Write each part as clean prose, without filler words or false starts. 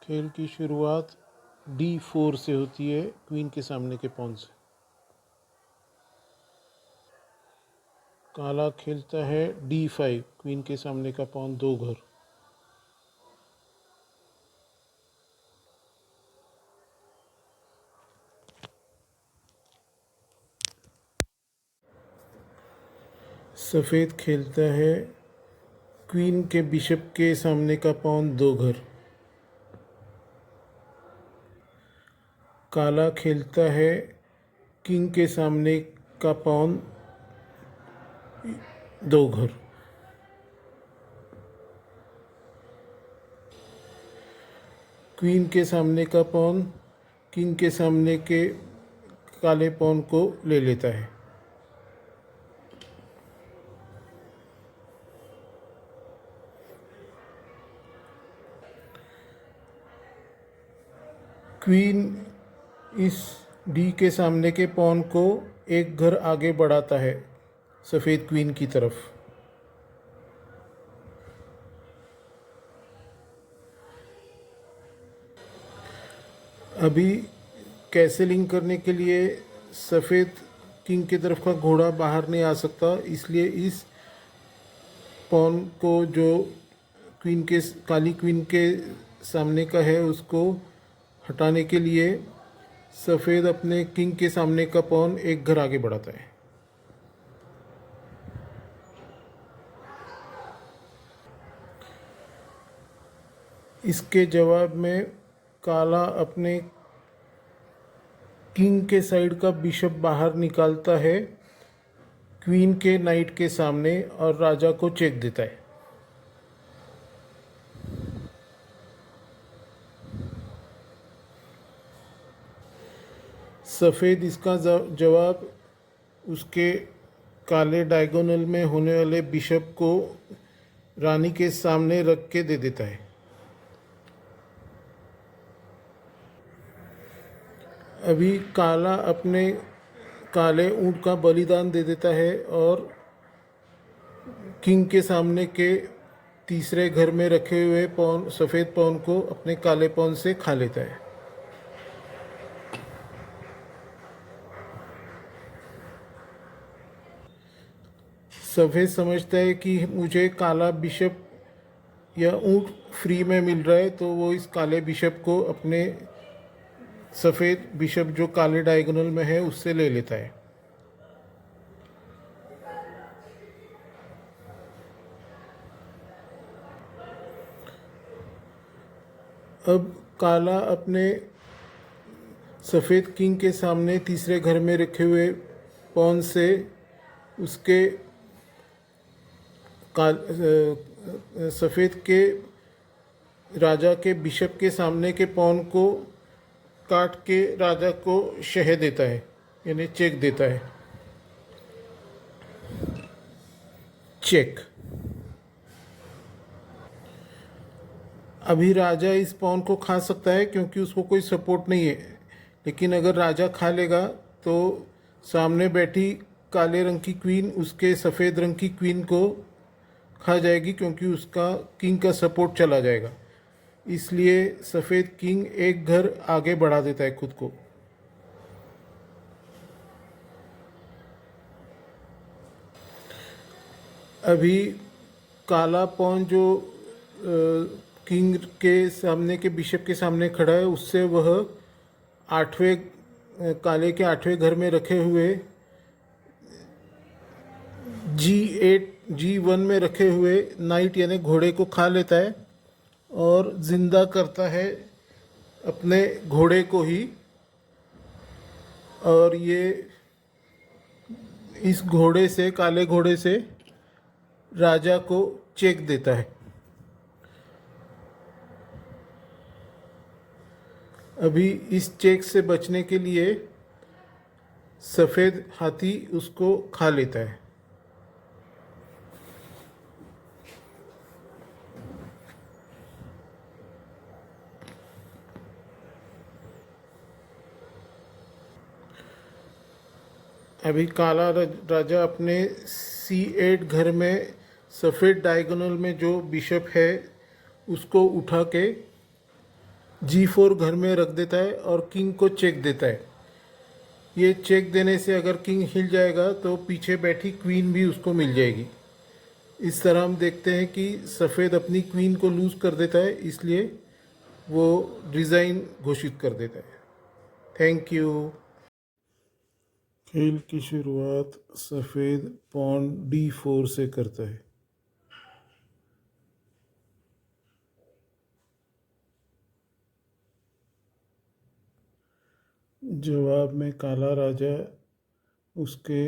खेल की शुरुआत D4 से होती है, क्वीन के सामने के पॉन से। काला खेलता है D5, क्वीन के सामने का पॉन 2 घर। सफ़ेद खेलता है क्वीन के बिशप के सामने का पॉन 2 घर। काला खेलता है किंग के सामने का पॉन 2 घर। क्वीन के सामने का पॉन किंग के सामने के काले पॉन को ले लेता है। क्वीन इस डी के सामने के पॉन को एक घर आगे बढ़ाता है सफ़ेद क्वीन की तरफ। अभी कैसलिंग करने के लिए सफ़ेद किंग की तरफ का घोड़ा बाहर नहीं आ सकता, इसलिए इस पॉन को जो काली क्वीन के सामने का है उसको हटाने के लिए सफ़ेद अपने किंग के सामने का पॉन एक घर आगे बढ़ाता है। इसके जवाब में काला अपने किंग के साइड का बिशप बाहर निकालता है क्वीन के नाइट के सामने और राजा को चेक देता है। सफ़ेद इसका जवाब उसके काले डायगोनल में होने वाले बिशप को रानी के सामने रख के दे देता है। अभी काला अपने काले ऊंट का बलिदान दे देता है और किंग के सामने के तीसरे घर में रखे हुए पॉन सफ़ेद पॉन को अपने काले पॉन से खा लेता है। सफ़ेद समझता है कि मुझे काला बिशप या ऊंट फ्री में मिल रहा है, तो वो इस काले बिशप को अपने सफ़ेद बिशप जो काले डायगोनल में है उससे ले लेता है। अब काला अपने सफ़ेद किंग के सामने तीसरे घर में रखे हुए पॉन से उसके सफ़ेद के राजा के बिशप के सामने के पॉन को काट के राजा को शह देता है, यानी चेक देता है। चेक। अभी राजा इस पॉन को खा सकता है क्योंकि उसको कोई सपोर्ट नहीं है, लेकिन अगर राजा खा लेगा तो सामने बैठी काले रंग की क्वीन उसके सफ़ेद रंग की क्वीन को खा जाएगी क्योंकि उसका किंग का सपोर्ट चला जाएगा। इसलिए सफ़ेद किंग एक घर आगे बढ़ा देता है खुद को। अभी काला पॉन जो किंग के सामने के बिशप के सामने खड़ा है उससे वह काले के 8वें घर में रखे हुए G8 G1 में रखे हुए नाइट यानी घोड़े को खा लेता है और ज़िंदा करता है अपने घोड़े को ही, और ये इस घोड़े से काले घोड़े से राजा को चेक देता है। अभी इस चेक से बचने के लिए सफ़ेद हाथी उसको खा लेता है। अभी काला राजा अपने C8 घर में सफ़ेद डायगोनल में जो बिशप है उसको उठा के G4 घर में रख देता है और किंग को चेक देता है। ये चेक देने से अगर किंग हिल जाएगा तो पीछे बैठी क्वीन भी उसको मिल जाएगी। इस तरह हम देखते हैं कि सफ़ेद अपनी क्वीन को लूज़ कर देता है, इसलिए वो डिज़ाइन घोषित कर देता है। Thank you. खेल की शुरुआत सफ़ेद पॉन D4 से करता है। जवाब में काला राजा उसके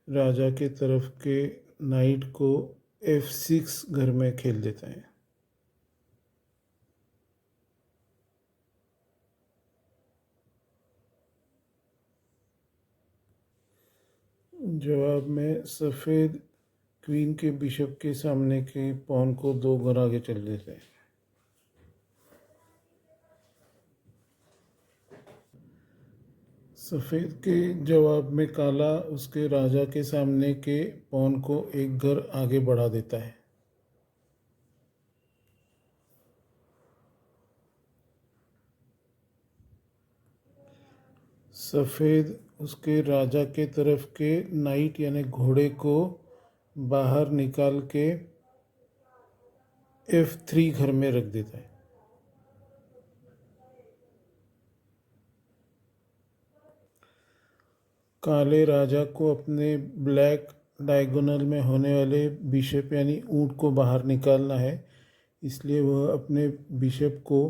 राजा के तरफ के नाइट को F6 घर में खेल देता है। जवाब में सफ़ेद क्वीन के बिशप के सामने के पॉन को 2 घर आगे चल देता है। सफ़ेद के जवाब में काला उसके राजा के सामने के पॉन को 1 घर आगे बढ़ा देता है। सफ़ेद उसके राजा के तरफ के नाइट यानी घोड़े को बाहर निकाल के F3 घर में रख देता है। काले राजा को अपने ब्लैक डायगोनल में होने वाले बिशप यानी ऊंट को बाहर निकालना है, इसलिए वह अपने बिशप को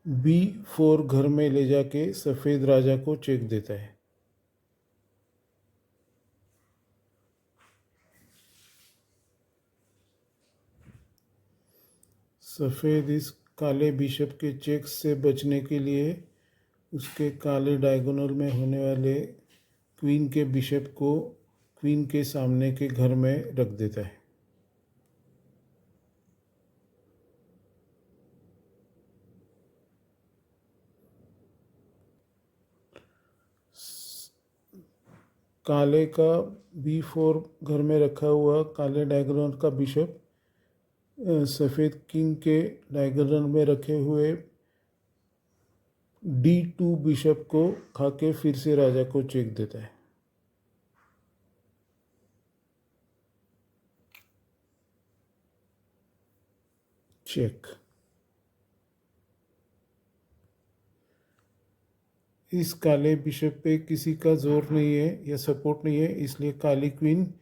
B4 घर में ले जाके सफ़ेद राजा को चेक देता है। सफ़ेद इस काले बिशप के चेक से बचने के लिए उसके काले डायगोनल में होने वाले क्वीन के बिशप को क्वीन के सामने के घर में रख देता है। काले का B4 घर में रखा हुआ काले डायगोनल का बिशप सफ़ेद किंग के डायगोनल में रखे हुए D2 बिशप को खाके फिर से राजा को चेक देता है। चेक। इस काले बिशप पे किसी का जोर नहीं है या सपोर्ट नहीं है, इसलिए काली क्वीन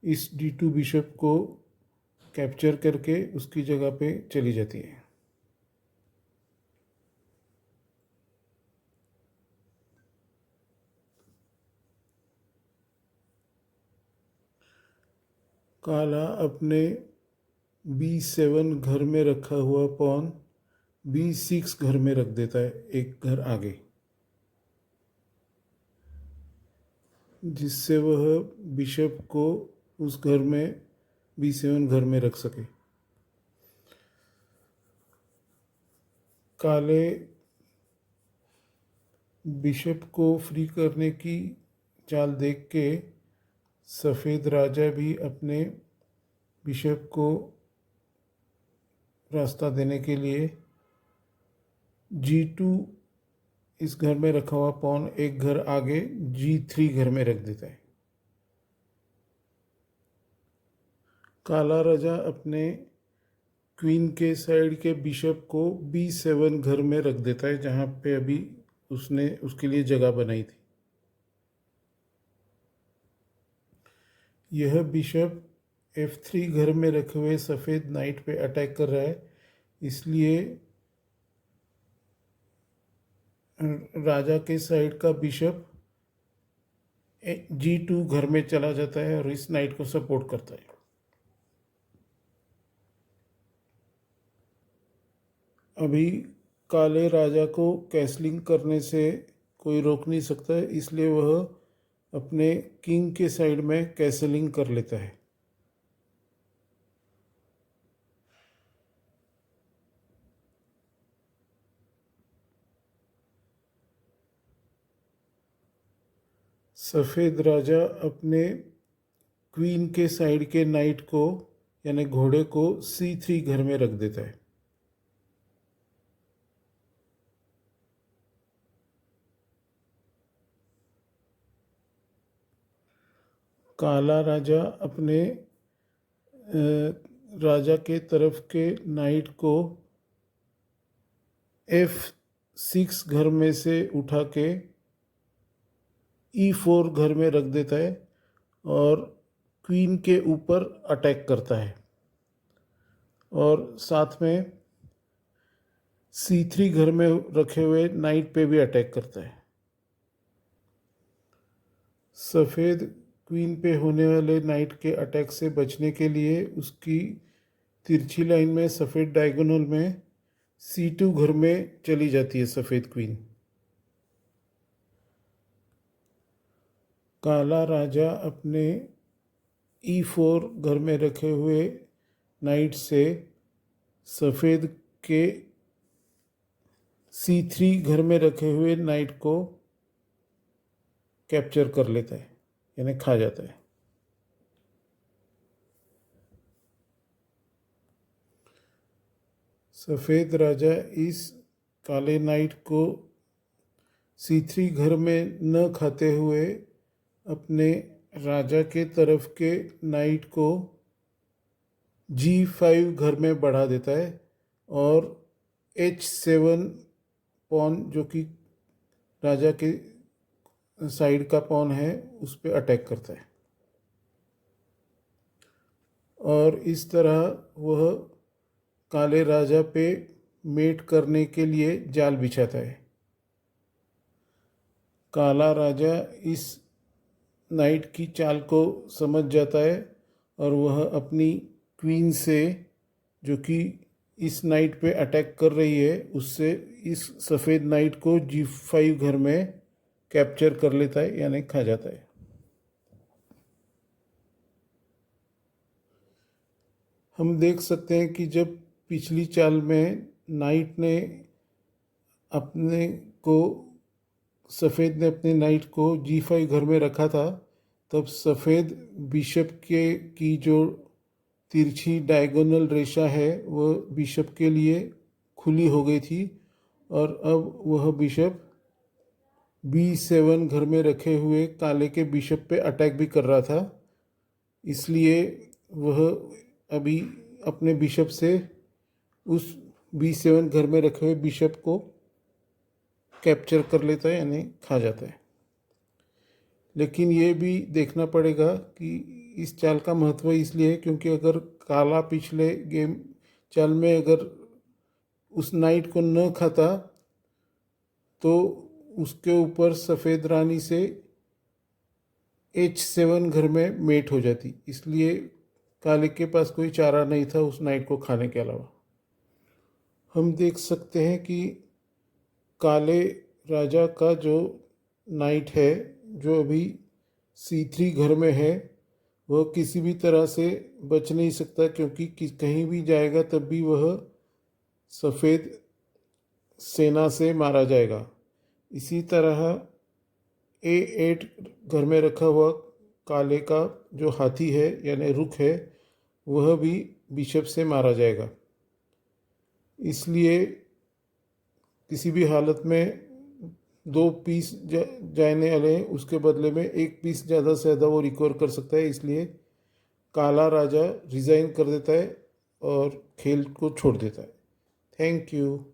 इस D2 बिशप को कैप्चर करके उसकी जगह पे चली जाती है। काला अपने B7 घर में रखा हुआ पॉन B6 घर में रख देता है, 1 घर आगे, जिससे वह बिशप को उस घर में B7 घर में रख सके। काले बिशप को फ्री करने की चाल देख के सफ़ेद राजा भी अपने बिशप को रास्ता देने के लिए G2 इस घर में रखा हुआ पॉन 1 घर आगे G3 घर में रख देता है। काला राजा अपने क्वीन के साइड के बिशप को B7 घर में रख देता है, जहाँ पे अभी उसने उसके लिए जगह बनाई थी। यह बिशप F3 घर में रखे हुए सफ़ेद नाइट पे अटैक कर रहा है, इसलिए राजा के साइड का बिशप G2 घर में चला जाता है और इस नाइट को सपोर्ट करता है। अभी काले राजा को कैसलिंग करने से कोई रोक नहीं सकता है, इसलिए वह अपने किंग के साइड में कैसलिंग कर लेता है। सफ़ेद राजा अपने क्वीन के साइड के नाइट को यानी घोड़े को C3 घर में रख देता है। काला राजा अपने राजा के तरफ के नाइट को F6 घर में से उठा के E4 घर में रख देता है और क्वीन के ऊपर अटैक करता है और साथ में C3 घर में रखे हुए नाइट पे भी अटैक करता है। सफ़ेद क्वीन पे होने वाले नाइट के अटैक से बचने के लिए उसकी तिरछी लाइन में सफ़ेद डायगोनल में C2 घर में चली जाती है सफ़ेद क्वीन। काला राजा अपने E4 घर में रखे हुए नाइट से सफ़ेद के C3 घर में रखे हुए नाइट को कैप्चर कर लेता है, यानी खा जाता है। सफ़ेद राजा इस काले नाइट को C3 घर में न खाते हुए अपने राजा के तरफ के नाइट को G5 घर में बढ़ा देता है और H7 पॉन जो कि राजा के साइड का पॉन है उस पर अटैक करता है और इस तरह वह काले राजा पे मेट करने के लिए जाल बिछाता है। काला राजा इस नाइट की चाल को समझ जाता है और वह अपनी क्वीन से जो कि इस नाइट पे अटैक कर रही है उससे इस सफ़ेद नाइट को G5 घर में कैप्चर कर लेता है, यानी खा जाता है। हम देख सकते हैं कि जब पिछली चाल में नाइट ने अपने को सफ़ेद ने अपने नाइट को G5 घर में रखा था, तब सफ़ेद बिशप के की जो तिरछी डायगोनल रेखा है वह बिशप के लिए खुली हो गई थी और अब वह बिशप B7 घर में रखे हुए काले के बिशप पे अटैक भी कर रहा था, इसलिए वह अभी अपने बिशप से उस B7 घर में रखे हुए बिशप को कैप्चर कर लेता है, यानी खा जाता है। लेकिन ये भी देखना पड़ेगा कि इस चाल का महत्व इसलिए है क्योंकि अगर काला पिछले गेम चाल में अगर उस नाइट को न खाता तो उसके ऊपर सफ़ेद रानी से H7 घर में मेट हो जाती, इसलिए काले के पास कोई चारा नहीं था उस नाइट को खाने के अलावा। हम देख सकते हैं कि काले राजा का जो नाइट है जो अभी C3 घर में है वह किसी भी तरह से बच नहीं सकता क्योंकि कहीं भी जाएगा तब भी वह सफ़ेद सेना से मारा जाएगा। इसी तरह A8 घर में रखा हुआ काले का जो हाथी है यानी रुख है वह भी बिशप से मारा जाएगा, इसलिए किसी भी हालत में 2 पीस जाने वाले हैं उसके बदले में 1 पीस ज़्यादा से ज़्यादा वो रिकवर कर सकता है, इसलिए काला राजा रिज़ाइन कर देता है और खेल को छोड़ देता है। Thank you.